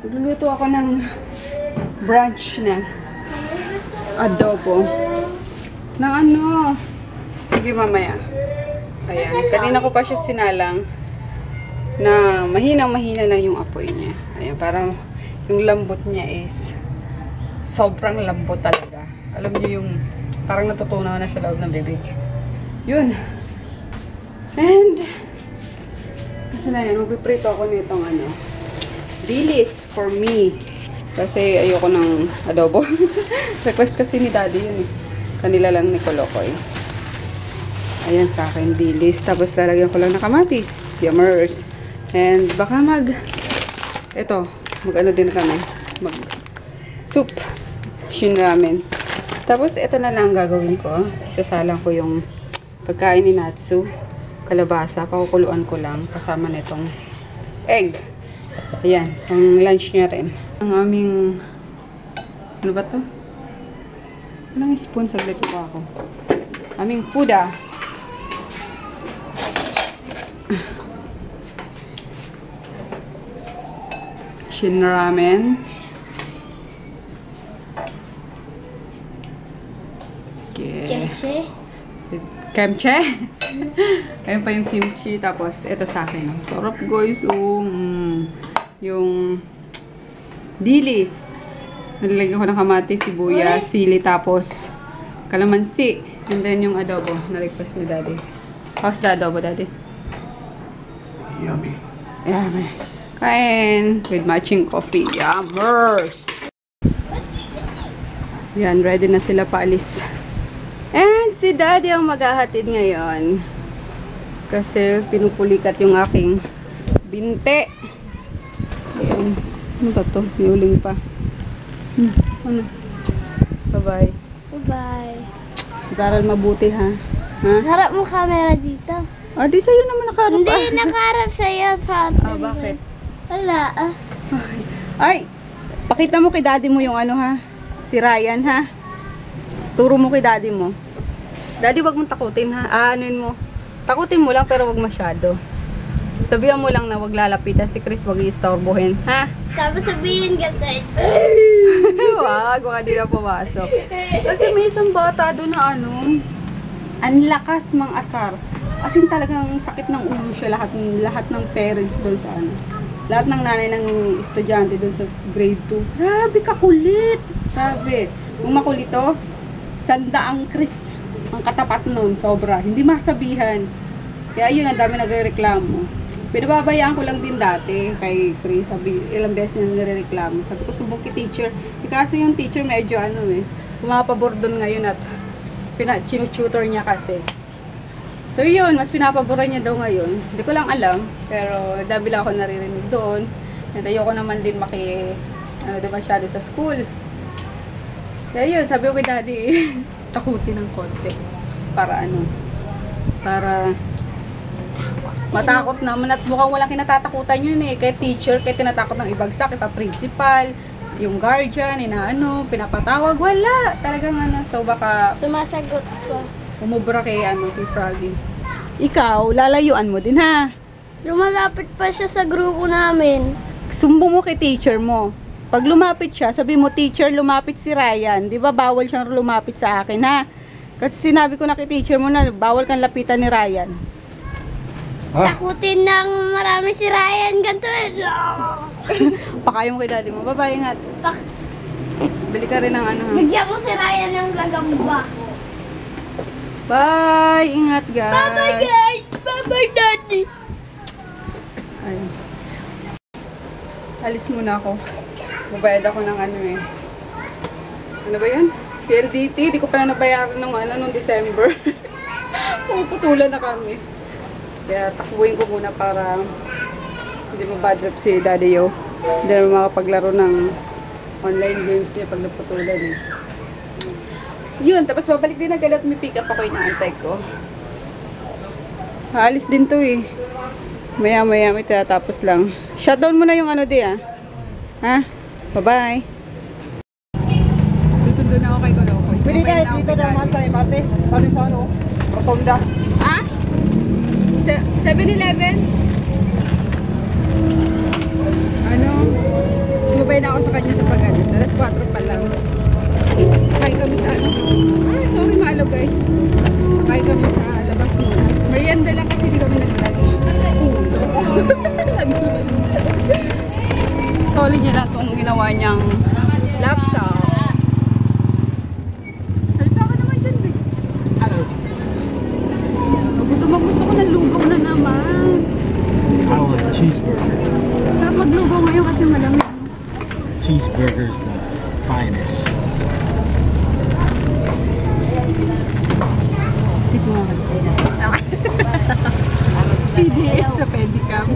Magluluto ako ng brunch na adobo. Ng ano? Sige mamaya. Ayan. Kanina ko pa siya sinalang na mahina na yung apoy niya. Ayan. Parang yung lambot niya is sobrang lambot talaga. Alam niyo yung parang natutunaw na sa loob ng bibig. Yun. And kasi na yan. Magpiprito ako nitong ano. Dilis for me. Kasi ayoko ng adobo. Request kasi ni daddy yun eh. Kanila lang ni Kolokoy. Ayan sa akin, dilis. Tapos lalagyan ko lang na kamatis. Yummers. And baka ito, mag-ano din kami. Mag-soup. Shin ramen. Tapos ito na lang gagawin ko. Sasalang ko yung pagkain ni Natsu. Kalabasa. Pakukuluan ko lang. Kasama nitong egg. Ayan. Ang lunch niya rin. Ang aming ano ba to? Ilang spoon? Saglit pa ako. Aming fuda. Shin ramen. Sige. Kimchi. Kimchi? Ayun pa yung kimchi. Tapos, ito sa akin. Ang sarap guys. Yung dilis. Nalagyan ko ng kamatis, sibuyas, sili, tapos kalamansi. And then yung adobo. Na-request ni daddy. How's the adobo, daddy? Yummy. Yummy. Kain. With matching coffee. Yummers! Yan, ready na sila paalis. And si daddy ang maghahatid ngayon. Kasi pinupulikat yung aking binte. Ayan. Ano ba to? May uling pa. Ano? Bye-bye. Bye-bye. Mag-aral mabuti ha. Ha? Harap mo camera dito. Ah, di sa'yo naman nakaharap. Hindi, nakaharap sa'yo sa atin. Ah, bakit? Wala Ay! Pakita mo kay daddy mo yung ano ha. Si Ryan ha. Turo mo kay daddy mo. Daddy, wag mong takutin ha. Anuin mo. Takutin mo lang pero wag masyado. Sabihan mo lang na wag lalapitan si Chris, wag i-istorbohin, ha? Tapos sabihin gantay. Wag, baka di na pumasok. Kasi may isang bata doon na ano, ang lakas mang asar. As in talagang sakit ng ulo siya, lahat ng parents doon sa ano. Lahat ng nanay ng estudyante doon sa grade 2. Grabe kakulit. Grabe. Kung makulito, sandaang Chris ang katapat noon, sobra. Hindi masabihan. Kaya yun, ang dami nagrereklamo. Pinababayaan ko lang din dati kay Chris, sabi, ilang beses niya nirereklamo. Sabi ko, subok ki teacher. Kaso yung teacher medyo ano pumapabor doon ngayon at chinututor niya kasi. So yun, mas pinapaboran niya daw ngayon. Hindi ko lang alam, pero dami lang ako naririnig doon. At ayoko naman din masyado sa school. Kaya yun, sabi ko kay daddy, takutin ng konti. Para matakot naman at mukhang walang kinatatakutan yun eh. Kaya teacher, kaya tinatakot ng ibagsak, ipa principal, yung guardian, pinapatawag, wala. Talagang so baka Sumasagot pa. umubra kay kay Froggy. Ikaw, lalayuan mo din ha. Lumalapit pa siya sa grupo namin. Sumbong mo kay teacher mo. Pag lumapit siya, sabi mo, teacher, lumapit si Ryan. Di ba bawal siyang lumapit sa akin ha? Kasi sinabi ko na kay teacher mo na bawal kang lapitan ni Ryan. Takutin ng marami si Ryan. Ganto. Pakayo mo kay daddy mo. Bye-bye, ingat. Bili ka rin ng ano ha. Bigyan mo si Ryan ng gagamba. Bye! Ingat guys! Bye-bye guys! Bye-bye daddy! Ayun. Alis muna ako. Babayad ako ng ano ba yun? PLDT. Di ko pa na nabayaran nung December. Puputulan na kami. Kaya takbuhin ko muna para hindi mabadrop si Daddy Yo. Hindi na makapaglaro ng online games niya pag naputulan eh. Yun, tapos babalik din agad at may pick up ako yung naantay ko. Haalis din to eh. Maya may tatapos lang. Shutdown mo na yung di ah. Ha? Bye-bye. Susundo na ako kay Kolokoy. Pwede tayo dito naman sa Imate. Sabi sa Rotonda. Ah? 7-Eleven? Hello guys. Kain kami sa labas muna. Merienda lang kasi di kami nag-lunch. Solid niya lang itong ginawa niyang laptop. Halika ka naman dyan, babe. Gutom ako, gusto ko ng lugaw na naman. I like cheeseburger. Sarap maglugaw ngayon kasi malamig. Cheeseburger's the finest. Kiss mo ako. PDA sa pedicab.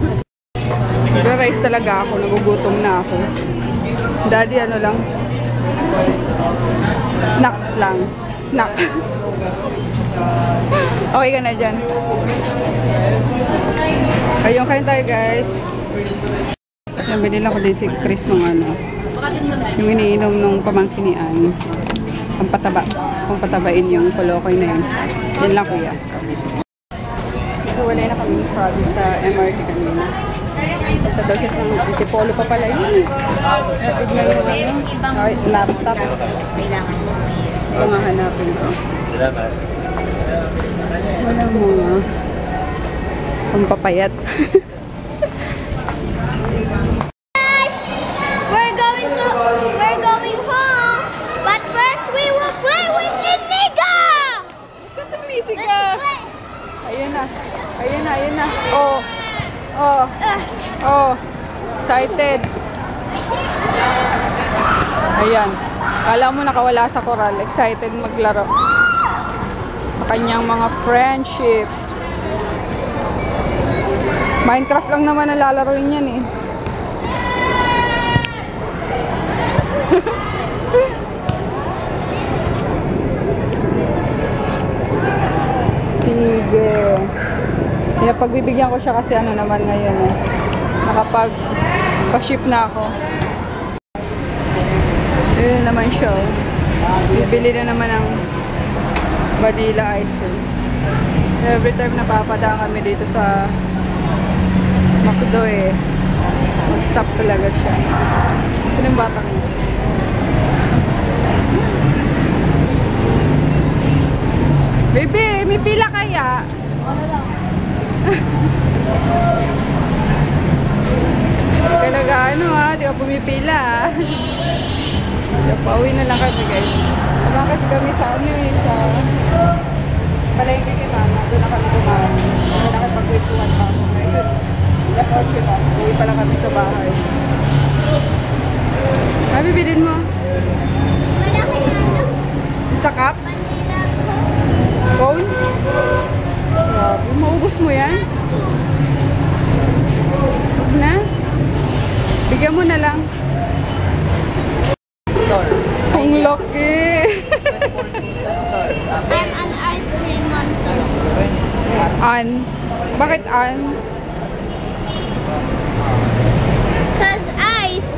Nag-rice talaga ako, nagugutom na ako. Daddy, ano lang? Snacks lang. Snack. Okay ka na dyan. Ayun, kain tayo guys. Yung binila ko din si Chris nung ano. Yung iniinom nung pamangkinian. Ang pataba. Kung patabain yung kolokoy na yun. Yan lang kuya. So wala na kami project sa MRT kanina. Basta daw siya sa Antipolo pa pala yun. Kapit na yung laptop. Ito nga hanapin ko. Wala mo nga. Pampapayat. We're going home. But first we will play with Inigo. Kasi busy Let's ka. play. Ayun na. Ayun na, ayun na. Oh. Oh. Oh. Excited. Ayan. Kala mo nakawala sa koral. Excited maglaro. Sa kanyang mga friendships. Minecraft lang naman ang lalaroin yan eh. Sige. Kaya pagbibigyan ko siya kasi ano naman ngayon eh. Nakapag-pa-ship na ako. Ayun naman siya. Bibili na naman ng vanilla ice cream. Every time napapadaan kami dito sa McDo eh. Mag-stop talaga siya. Sino yung batang mo? Baby, may pila kaya? Talaga ano ha, di ka pumipila ha. Pauwi na lang kami guys. Sabang kasi kami sa ano eh, sa palengke kay mama. Doon na kami kumain. Doon na kami pagkwentuhan pa ako ngayon. Last out siya. Uwi pala kami sa bahay. Ano bibilin mo? Malaki ano? Isa cup? Vanilla Cone? Grabe, maubos mo yan? Huwag na. Bigyan mo na lang. Ang laki. I'm an ice cream monster. An? Bakit an? Cause ice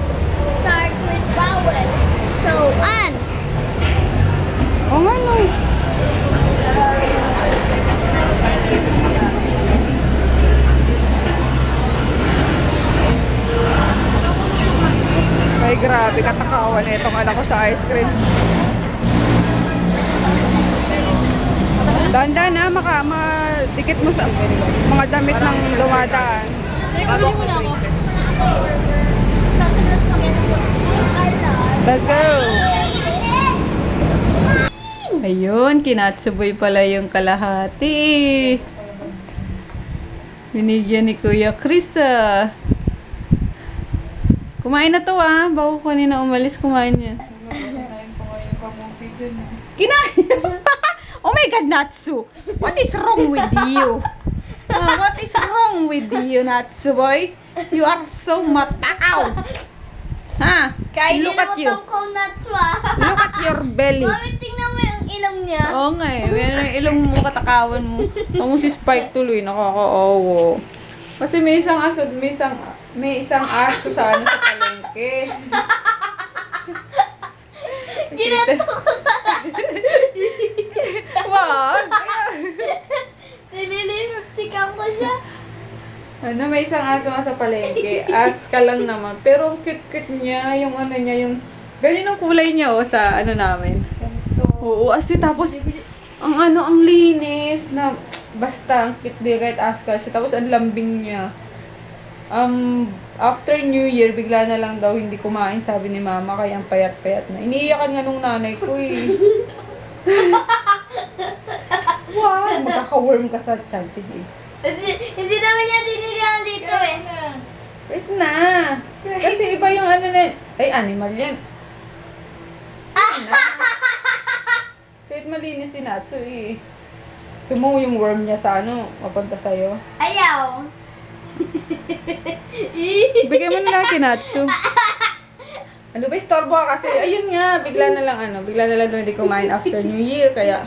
start with vowel. So an. O nga no. Ay grabe, katakawan na itong anak ko sa ice cream. Dahan-dahan na, madikit mo sa mga damit ng dumadaan. Nagkabili mo na ako. Sasunod spaghetti. Let's go! Ayun, kinatsuboy pala yung kalahati. Binigyan ni Kuya Chris ah. Kumain na to ah. Bago kanina umalis, kumain niya. Kinain! Oh my God, Natsu! What is wrong with you? What is wrong with you, Natsu boy? You are so matakaw! Ha? Kainin Look at ako you. tong coconuts wa. Look at your belly. Mami, tingnan mo yung ilong niya. Oo nga eh. Yan ang ilong mo, katakawan mo. Ako si Spike tuloy, nakakaawo. Kasi may isang aso, may isang aso sa ano sa palengke. Ginato ko sa Wag! nililipstickan ko siya. Ano, may isang aso nga sa palengke. As ka lang naman. Pero ang cute-cute niya, yung ano niya, yung... Ganyan ang kulay niya, oh, sa ano namin. Oo, as tapos, ang linis na basta ang cute din kahit aska siya. Tapos ang lambing niya. After New Year, bigla na lang daw hindi kumain, sabi ni Mama, kaya ang payat-payat na. Iniiyakan nga nung nanay ko eh. Wow, magkaka-worm ka sa tiyan. Sige. Hindi naman niya tinirihan dito eh. Wait na. Kasi iba yung ano na, ay animal yan. Kahit malinis si Natsu eh. Gusto mo yung worm niya sa ano, mapunta sa'yo? Ayaw. Bigyan mo na lang si Natsu. Ano ba, istorbo ka kasi. Ayun nga, bigla na lang hindi kumain after New Year. Kaya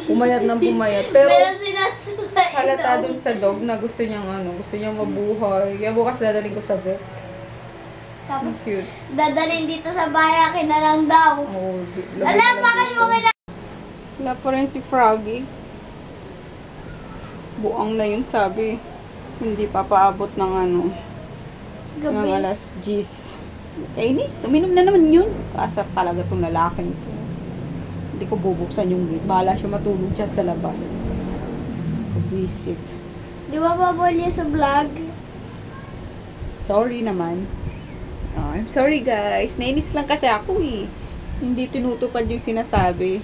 pumayat ng pumayat. Pero Meron sinatsu sa halata ilaw. dun sa dog na gusto niyang mabuhay. Kaya bukas dadaling ko sa vet. Tapos, Ang cute. dadalhin dito sa bayakin na lang daw. Oh, Alam, bakit mo kina... Wala pa rin si Froggy. Buang na yun sabi. Hindi pa paabot ng ng Gabi. alas 10. Kainis, uminom na naman yun. Kasar talaga tong lalaking to. Hindi ko bubuksan yung gate. Bahala siya matulog dyan sa labas. Visit. Di ba babol niya sa vlog? Sorry naman. Oh, I'm sorry guys. Nainis lang kasi ako eh. Hindi tinutupad yung sinasabi.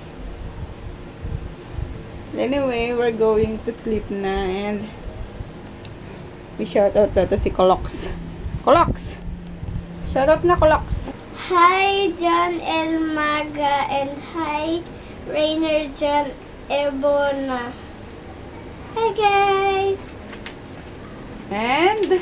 Anyway, we're going to sleep na and we shout out to si Colox. Colox! Shout out na Colox! Hi, John El Maga, and hi, Rainer John Ebona. Hi, guys! And